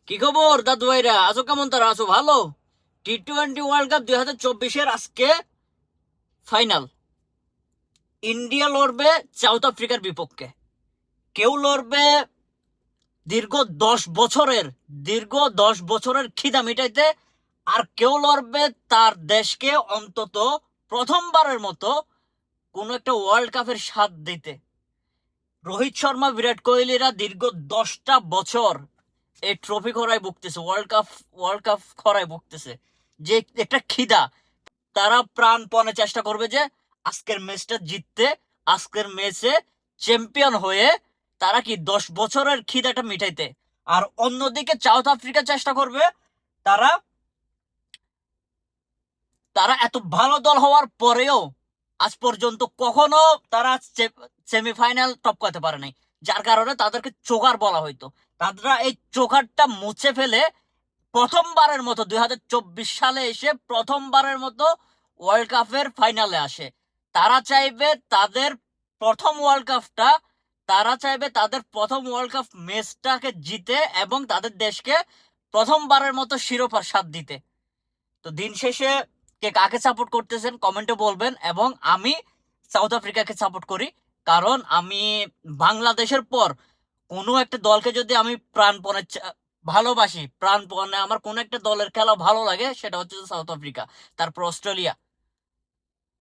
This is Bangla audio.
কি খবর দাদু ভাইরা, আছো কেমন? তারা আছো ভালো? টি-20 ওয়ার্ল্ড কাপ 2024-এর আজকে ফাইনাল। ইন্ডিয়া লড়বে সাউথ আফ্রিকার বিপক্ষে। কেউ লড়বে দীর্ঘ 10 বছরের দীর্ঘ 10 বছরের খিদা মিটাইতে, আর কেউ লড়বে তার দেশকে অন্তত প্রথমবারের মতো কোনো একটা ওয়ার্ল্ড কাপের স্বাদ দিতে। রোহিত শর্মা, বিরাট কোহলিরা দীর্ঘ 10টা বছর এই ট্রফি খরায় ভুগতেছে, ওয়ার্ল্ড কাপ খরায় ভুগতেছে। যে একটা খিদা, তারা প্রাণপণে চেষ্টা করবে যে আজকের ম্যাচটা জিততে, আজকের ম্যাচে চ্যাম্পিয়ন হয়ে তারা কি 10 বছরের খিদাটা মিটাইতে। আর অন্যদিকে সাউথ আফ্রিকা চেষ্টা করবে, তারা তারা এত ভালো দল হওয়ার পরেও আজ পর্যন্ত কখনো তারা সেমিফাইনাল টপ করতে পারে নাই, যার কারণে তাদেরকে চোকার বলা হইতো। তারা এই চোকারটা মুছে ফেলে প্রথমবারের মতো 2024 সালে এসে প্রথমবারের মতো ওয়ার্ল্ড কাপের ফাইনালে আসে। তারা চাইবে তাদের প্রথম ওয়ার্ল্ড কাপটা তারা চাইবে তাদের প্রথম ওয়ার্ল্ড কাপ ম্যাচটাকে জিতে এবং তাদের দেশকে প্রথমবারের মতো শিরোপার স্বাদ দিতে। তো দিন শেষে কে কাকে সাপোর্ট করতেছেন কমেন্টে বলবেন। এবং আমি সাউথ আফ্রিকাকে সাপোর্ট করি, কারণ আমি বাংলাদেশের পর কোনো একটা দলকে যদি আমি প্রাণপণে ভালোবাসি, প্রাণপণে আমার কোনো একটা দলের খেলা ভালো লাগে, সেটা হচ্ছে সাউথ আফ্রিকা, তারপর অস্ট্রেলিয়া।